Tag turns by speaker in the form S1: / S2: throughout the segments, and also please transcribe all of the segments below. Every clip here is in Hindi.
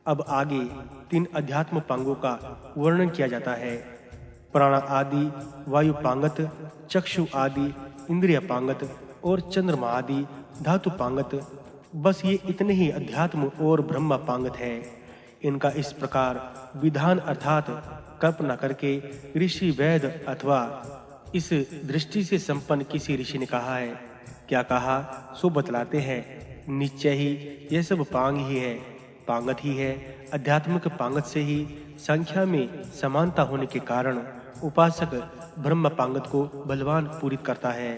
S1: अब आगे 3 अध्यात्म पांगों का वर्णन किया जाता है। प्राण आदि वायु पांगत, चक्षु आदि इंद्रिय पांगत और चंद्रमा आदि धातु पांगत। बस ये इतने ही अध्यात्म और ब्रह्म पांगत है। इनका इस प्रकार विधान अर्थात कल्पना करके ऋषि वेद अथवा इस दृष्टि से संपन्न किसी ऋषि ने कहा है। क्या कहा सो बतलाते हैं। निश्चय ही यह सब पांग ही है, पांगत ही है। आध्यात्मिक पांगत से ही संख्या में समानता होने के कारण उपासक ब्रह्म पांगत को बलवान पूरित करता है,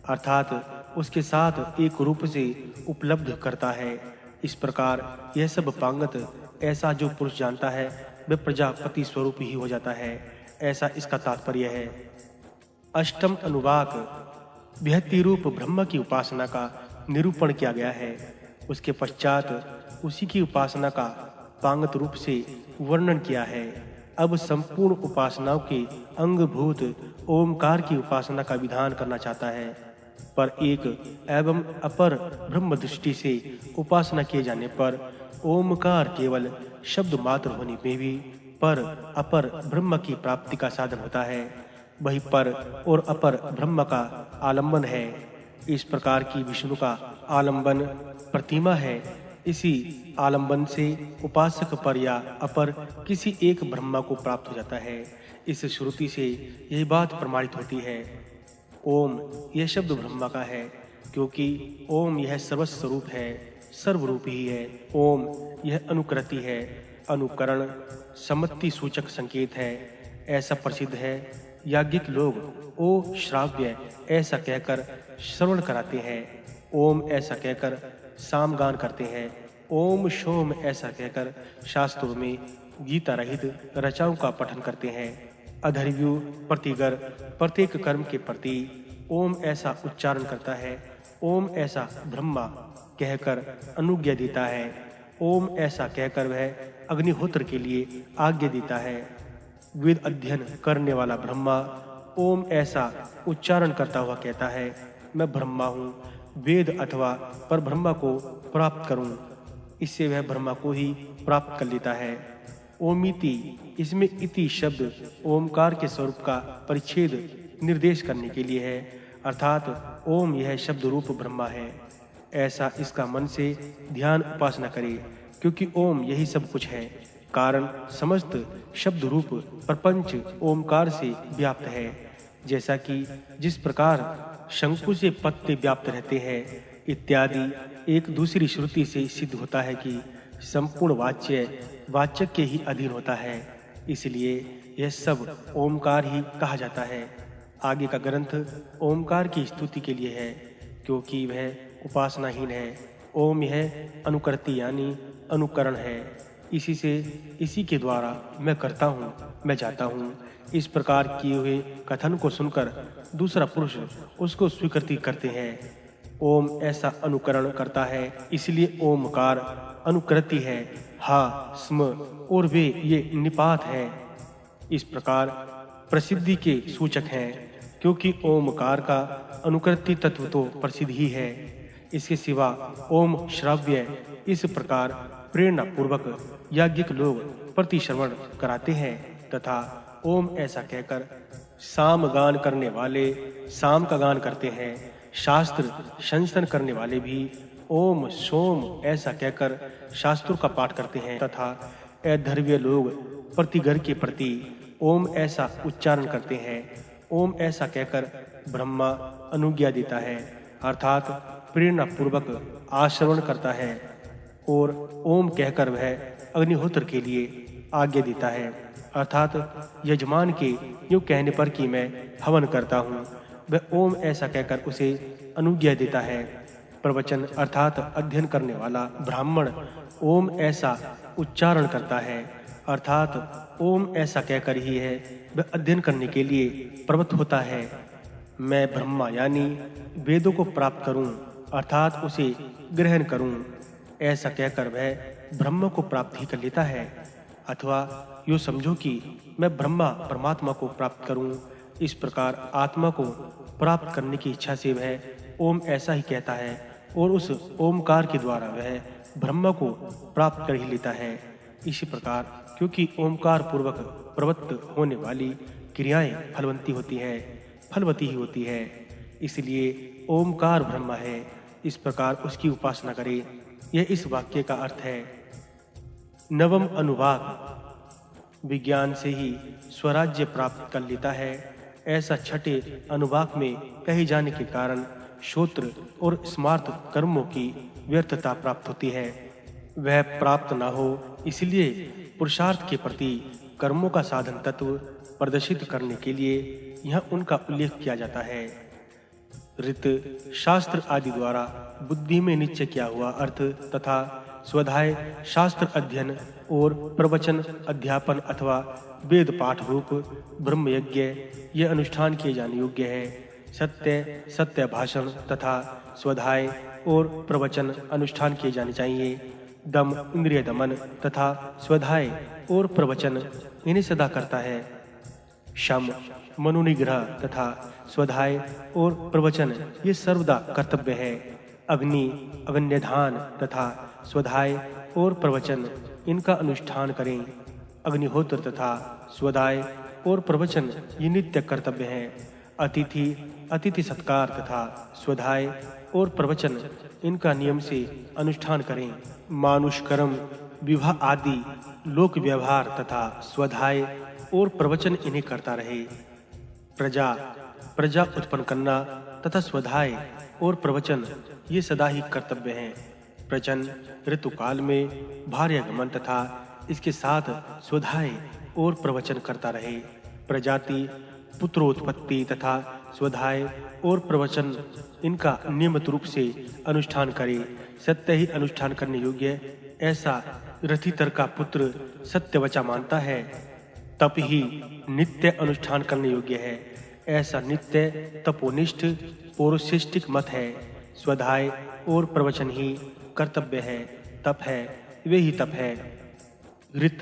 S1: अर्थात उसके साथ एक रूप से उपलब्ध करता है। इस प्रकार यह सब पांगत ऐसा जो पुरुष जानता है वह प्रजापति स्वरूप ही हो जाता है, ऐसा इसका तात्पर्य है। अष्टम अनुवाक विहति रूप ब्रह्म की उपासना का निरूपण किया गया है। उसके पश्चात उसी की उपासना का पांगत रूप से वर्णन किया है। अब संपूर्ण उपासनाओं के अंगभूत ओमकार की उपासना का विधान करना चाहता है। पर एक एवं अपर ब्रह्म दृष्टि से उपासना किए जाने पर ओमकार केवल शब्द मात्र होने में भी पर अपर ब्रह्म की प्राप्ति का साधन होता है। वही पर और अपर ब्रह्म का आलंबन है। इस प्रकार की विष्णु का आलंबन प्रतिमा है। इसी आलंबन से उपासक पर या अपर किसी एक ब्रह्म को प्राप्त हो जाता है। इस श्रुति से यही बात प्रमाणित होती है। ओम यह शब्द ब्रह्म का है, क्योंकि ओम यह सर्वस्वरूप है, सर्वरूप ही है। ओम यह अनुकृति है, अनुकरण सम्मति सूचक संकेत है, ऐसा प्रसिद्ध है। याज्ञिक लोग ओ श्राव्य ऐसा कहकर श्रवण कराते हैं, ओम ऐसा कहकर सामगान करते हैं, ओम शोम ऐसा कहकर शास्त्रों में गीता रहित रचाओं का पठन करते हैं। अधर्व्यु प्रतिगर प्रत्येक कर्म के प्रति ओम ऐसा उच्चारण करता है, ओम ऐसा ब्रह्मा कहकर अनुज्ञा देता है, ओम ऐसा कहकर वह अग्निहोत्र के लिए आज्ञा देता है। वेद अध्ययन करने वाला ब्रह्मा ओम ऐसा उच्चारण करता हुआ कहता है, मैं ब्रह्मा हूँ, वेद अथवा पर ब्रह्मा को प्राप्त करूं। इससे वह ब्रह्मा को ही प्राप्त कर लेता है। ओमिति, इसमें इति शब्द ओमकार के स्वरूप का परिच्छेद निर्देश करने के लिए है, अर्थात ओम यह शब्द रूप ब्रह्मा है, ऐसा इसका मन से ध्यान उपासना करे। क्योंकि ओम यही सब कुछ है, कारण समस्त शब्द रूप प्रपंच ओमकार से व्याप्त है। जैसा कि जिस प्रकार शंकु से पत्ते व्याप्त रहते हैं इत्यादि एक दूसरी श्रुति से सिद्ध होता है कि संपूर्ण वाच्य वाचक के ही अधीन होता है, इसलिए यह सब ओमकार ही कहा जाता है। आगे का ग्रंथ ओमकार की स्तुति के लिए है, क्योंकि वह उपासनाहीन है। ओम यह अनुकृति यानी अनुकरण है। इसी के द्वारा मैं करता हूँ, मैं जाता हूँ। इस प्रकार किए हुए कथन को सुनकर दूसरा पुरुष उसको स्वीकृति करते हैं। ओम ऐसा अनुकरण करता है, इसलिए ओमकार अनुकृति है। हा स्म और वे ये निपात है। इस प्रकार प्रसिद्धि के सूचक हैं, क्योंकि ओमकार का अनुकृति तत्व तो प्रसिद्ध ही है। इसके सिवा ओम श्राव्य इस प्रकार प्रेरणा पूर्वक याज्ञिक लोग प्रतिश्रवण कराते हैं तथा ओम ऐसा कहकर साम गान करने वाले साम का गान करते हैं। शास्त्र संशोधन करने वाले भी ओम सोम ऐसा कहकर शास्त्रों का पाठ करते हैं तथा अधर्व्य लोग प्रतिगर के प्रति ओम ऐसा उच्चारण करते हैं। ओम ऐसा कहकर ब्रह्मा अनुज्ञा देता है, अर्थात प्रेरणा पूर्वक आश्रवण करता है, और ओम कहकर वह अग्निहोत्र के लिए आज्ञा देता है, अर्थात यजमान के यूं कहने पर कि मैं हवन करता हूँ, वह ओम ऐसा कहकर उसे अनुज्ञा देता है। प्रवचन अर्थात अध्ययन करने वाला ब्राह्मण ओम ऐसा उच्चारण करता है, अर्थात ओम ऐसा कहकर ही है वह अध्ययन करने के लिए प्रवृत्त होता है। मैं ब्रह्मा यानी वेदों को प्राप्त करूं, अर्थात उसे ग्रहण करूं, ऐसा कहकर वह ब्रह्म को प्राप्त ही कर लेता है। अथवा यूँ समझो कि मैं ब्रह्मा परमात्मा को प्राप्त करूं। इस प्रकार आत्मा को प्राप्त करने की इच्छा से वह ओम ऐसा ही कहता है और उस ओमकार के द्वारा वह ब्रह्म को प्राप्त कर ही लेता है। इसी प्रकार क्योंकि ओंकार पूर्वक प्रवृत्त होने वाली क्रियाएं फलवंती होती है, फलवती ही होती है, इसलिए ओंकार ब्रह्म है। इस प्रकार उसकी उपासना करें। यह इस वाक्य का अर्थ है। नवम अनुवाक विज्ञान से ही स्वराज्य प्राप्त कर लेता है, ऐसा छठे अनुवाक में कहे जाने के कारण श्रोत्र और स्मार्त कर्मों की व्यर्थता प्राप्त होती है। वह प्राप्त न हो, इसलिए पुरुषार्थ के प्रति कर्मों का साधन तत्व प्रदर्शित करने के लिए यहाँ उनका उल्लेख किया जाता है। ऋत शास्त्र आदि द्वारा बुद्धि में निश्चय किया हुआ अर्थ तथा स्वाध्याय शास्त्र अध्ययन और प्रवचन अध्यापन अथवा वेद पाठ रूप ब्रह्म यज्ञ यह अनुष्ठान किए जाने योग्य है। सत्य भाषण तथा स्वाध्याय और प्रवचन अनुष्ठान किए जाने चाहिए। दम इंद्रिय दमन तथा स्वाध्याय और प्रवचन इन्हें सदा करता है। शम मनोनिग्रह तथा स्वाध्याय और प्रवचन ये सर्वदा कर्तव्य है। अग्नि अग्न्यधान तथा स्वाध्याय और प्रवचन इनका अनुष्ठान करें। अग्निहोत्र तथा स्वाध्याय और प्रवचन ये नित्य कर्तव्य है। अतिथि सत्कार तथा स्वाध्याय और प्रवचन इनका नियम से अनुष्ठान करें। मानुष कर्म विवाह आदि लोक व्यवहार तथा स्वाध्याय और प्रवचन इन्हें करता रहे। प्रजा उत्पन्न करना तथा स्वाध्याय और प्रवचन ये सदा ही कर्तव्य हैं। प्रजन ऋतुकाल में भार्यागमन तथा इसके साथ स्वाध्याय और प्रवचन करता रहे। प्रजाति पुत्रोत्पत्ति तथा स्वाध्याय और प्रवचन इनका नियमित रूप से अनुष्ठान करे। सत्य ही अनुष्ठान करने योग्य ऐसा रथितर का पुत्र सत्यवचा मानता है, तप ही नित्य अनुष्ठान करने योग्य है। ऐसा नित्य तपोनिष्ठ पौरुषिष्टिक मत है। स्वाध्याय और प्रवचन ही कर्तव्य है, तप है, वे ही तप है। ऋत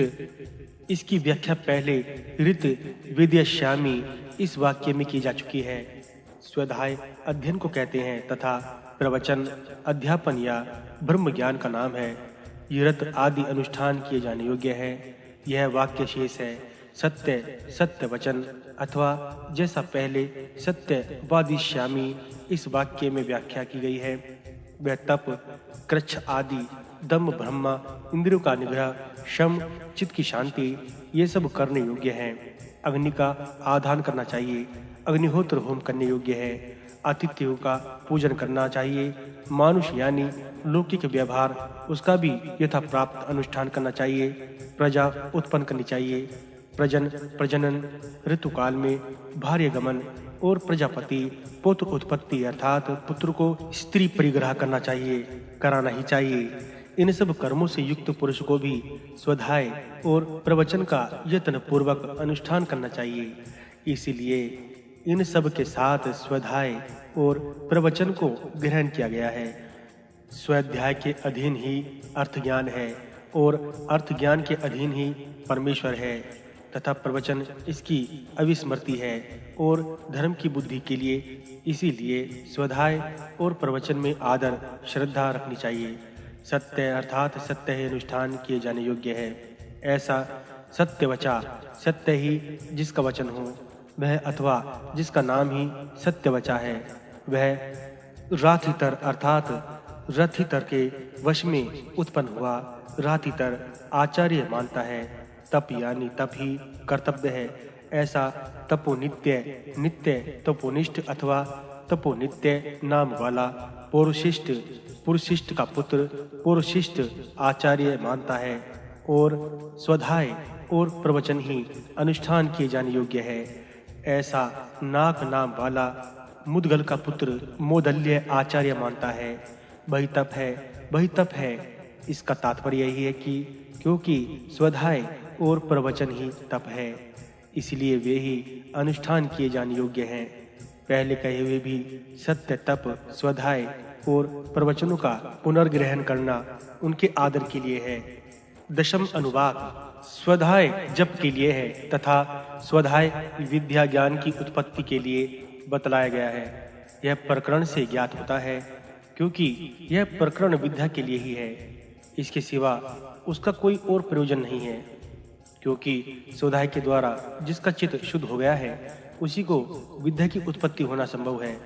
S1: इसकी व्याख्या पहले ऋत विद्याश्यामी इस वाक्य में की जा चुकी है। स्वाध्याय अध्ययन को कहते हैं तथा प्रवचन अध्यापन या ब्रह्म ज्ञान का नाम है। ये रत आदि अनुष्ठान किए जाने योग्य है। यह वाक्य शेष है। सत्य वचन अथवा जैसा पहले सत्य वादिश्यामी इस वाक्य में व्याख्या की गई है, वह तप कृच्छ आदि दम ब्रह्म इंद्रियों का निग्रह शम चित्त की शांति ये सब करने योग्य हैं। अग्नि का आधान करना चाहिए। अग्निहोत्र होम करने योग्य है। आतिथ्यों का पूजन करना चाहिए। मानुष यानी लौकिक व्यवहार उसका भी यथा प्राप्त अनुष्ठान करना चाहिए। प्रजा उत्पन्न करनी चाहिए। प्रजनन ऋतुकाल में भार्यागमन और प्रजापति पुत्र उत्पत्ति अर्थात पुत्र को स्त्री परिग्रह करना चाहिए, कराना ही चाहिए। इन सब कर्मों से युक्त पुरुष को भी स्वाध्याय और प्रवचन का यत्न पूर्वक अनुष्ठान करना चाहिए। इसलिए इन सब के साथ स्वाध्याय और प्रवचन को ग्रहण किया गया है। स्वाध्याय के अधीन ही अर्थ ज्ञान है और अर्थ ज्ञान के अधीन ही परमेश्वर है तथा प्रवचन इसकी अविस्मृति है और धर्म की बुद्धि के लिए इसीलिए स्वाध्याय और प्रवचन में आदर श्रद्धा रखनी चाहिए। सत्य अर्थात सत्य ही अनुष्ठान किए जाने योग्य है। ऐसा सत्यवचा सत्य ही जिसका वचन हो वह अथवा जिसका नाम ही सत्यवचा है वह राथितर अर्थात रथितर के वश में उत्पन्न हुआ राथितर आचार्य मानता है। तप यानी तप ही कर्तव्य है। ऐसा नित्य तपोनिष्ठ अथवा तपोनित्य नाम वाला पुरुषिष्ट का पुत्र पुरुषिष्ट आचार्य मानता है और स्वाध्याय और प्रवचन ही अनुष्ठान किए जाने योग्य है। ऐसा नाक नाम वाला मुद्गल का पुत्र मोदल्य आचार्य मानता है। वही तप है। इसका तात्पर्य यही है कि क्योंकि स्वाध्याय और प्रवचन ही तप है, इसलिए वे ही अनुष्ठान किए जाने योग्य हैं। पहले कहे हुए भी सत्य तप स्वाध्याय और प्रवचनों का पुनर्ग्रहण करना उनके आदर के लिए है। दशम अनुवाक स्वाध्याय जप के लिए है तथा स्वाध्याय विद्या ज्ञान की उत्पत्ति के लिए बतलाया गया है। यह प्रकरण से ज्ञात होता है क्योंकि यह प्रकरण विद्या के लिए ही है। इसके सिवा उसका कोई और प्रयोजन नहीं है, क्योंकि स्वाध्याय के द्वारा जिसका चित्त शुद्ध हो गया है उसी को विद्या की उत्पत्ति होना संभव है।